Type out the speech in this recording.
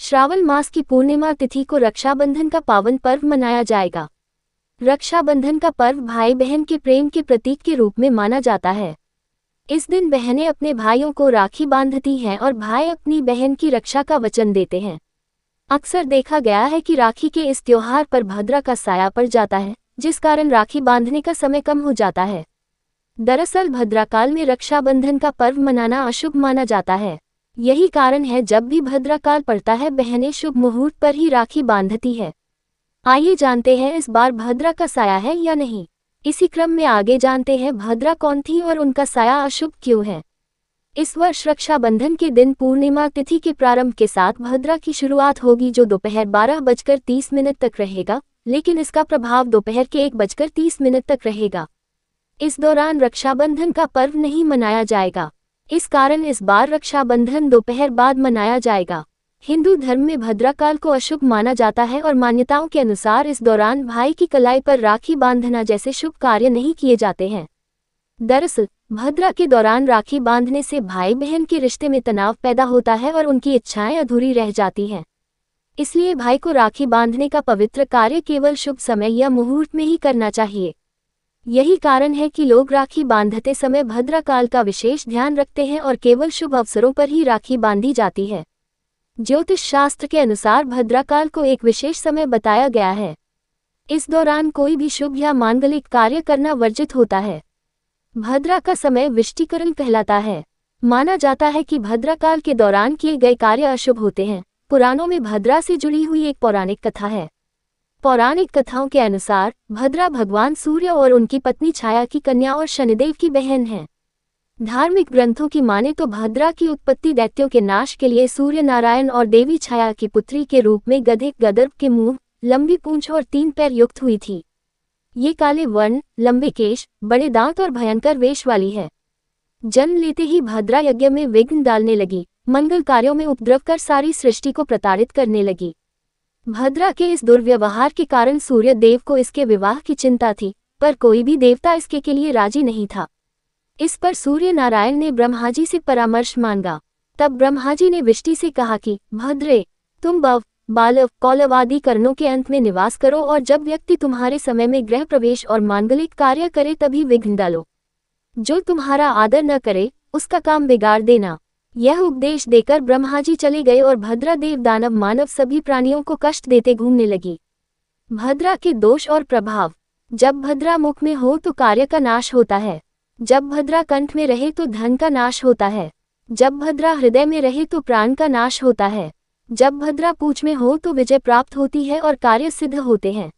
श्रावण मास की पूर्णिमा तिथि को रक्षाबंधन का पावन पर्व मनाया जाएगा। रक्षाबंधन का पर्व भाई बहन के प्रेम के प्रतीक के रूप में माना जाता है। इस दिन बहनें अपने भाइयों को राखी बांधती हैं और भाई अपनी बहन की रक्षा का वचन देते हैं। अक्सर देखा गया है कि राखी के इस त्योहार पर भद्रा का साया पड़ जाता है, जिस कारण राखी बांधने का समय कम हो जाता है। दरअसल भद्राकाल में रक्षाबंधन का पर्व मनाना अशुभ माना जाता है। यही कारण है जब भी भद्राकाल पड़ता है बहनें शुभ मुहूर्त पर ही राखी बांधती है। आइए जानते हैं इस बार भद्रा का साया है या नहीं। इसी क्रम में आगे जानते हैं भद्रा कौन थी और उनका साया अशुभ क्यों है। इस वर्ष रक्षाबंधन के दिन पूर्णिमा तिथि के प्रारंभ के साथ भद्रा की शुरुआत होगी, जो दोपहर 12:30 तक रहेगा, लेकिन इसका प्रभाव दोपहर के 1:30 तक रहेगा। इस दौरान रक्षाबंधन का पर्व नहीं मनाया जाएगा। इस कारण इस बार रक्षाबंधन दोपहर बाद मनाया जाएगा। हिंदू धर्म में भद्राकाल को अशुभ माना जाता है और मान्यताओं के अनुसार इस दौरान भाई की कलाई पर राखी बांधना जैसे शुभ कार्य नहीं किए जाते हैं। दरअसल भद्रा के दौरान राखी बांधने से भाई बहन के रिश्ते में तनाव पैदा होता है और उनकी इच्छाएं अधूरी रह जाती हैं। इसलिए भाई को राखी बांधने का पवित्र कार्य केवल शुभ समय या मुहूर्त में ही करना चाहिए। यही कारण है कि लोग राखी बांधते समय भद्राकाल का विशेष ध्यान रखते हैं और केवल शुभ अवसरों पर ही राखी बांधी जाती है। ज्योतिष शास्त्र के अनुसार भद्राकाल को एक विशेष समय बताया गया है। इस दौरान कोई भी शुभ या मांगलिक कार्य करना वर्जित होता है। भद्रा का समय विष्टिकरण कहलाता है। माना जाता है कि भद्राकाल के दौरान किए गए कार्य अशुभ होते हैं। पुराणों में भद्रा से जुड़ी हुई एक पौराणिक कथा है। पौराणिक कथाओं के अनुसार भद्रा भगवान सूर्य और उनकी पत्नी छाया की कन्या और शनिदेव की बहन है। धार्मिक ग्रंथों की माने तो भद्रा की उत्पत्ति दैत्यों के नाश के लिए सूर्य नारायण और देवी छाया की पुत्री के रूप में गधे गदर्भ के मुंह, लंबी पूंछ और 3 पैर युक्त हुई थी। ये काले वर्ण, लंबे केश, बड़े दांत और भयंकर वेश वाली है। जन्म लेते ही भद्रा यज्ञ में विघ्न डालने लगी, मंगल कार्यों में उपद्रव कर सारी सृष्टि को प्रताड़ित करने लगी। भद्रा के इस दुर्व्यवहार के कारण सूर्य देव को इसके विवाह की चिंता थी, पर कोई भी देवता इसके लिए राजी नहीं था। इस पर सूर्य नारायण ने ब्रह्मा जी से परामर्श मांगा। तब ब्रह्मा जी ने विष्टि से कहा कि भद्रे, तुम बव, बालव, कौलव आदि कर्णों के अंत में निवास करो और जब व्यक्ति तुम्हारे समय में गृह प्रवेश और मांगलिक कार्य करे तभी विघ्न डालो। जो तुम्हारा आदर न करे उसका काम बिगाड़ देना। यह उपदेश देकर ब्रह्मा जी चले गए और भद्रा देव दानव मानव सभी प्राणियों को कष्ट देते घूमने लगी। भद्रा के दोष और प्रभाव। जब भद्रा मुख में हो तो कार्य का नाश होता है। जब भद्रा कंठ में रहे तो धन का नाश होता है। जब भद्रा हृदय में रहे तो प्राण का नाश होता है। जब भद्रा पूंछ में हो तो विजय प्राप्त होती है और कार्य सिद्ध होते हैं।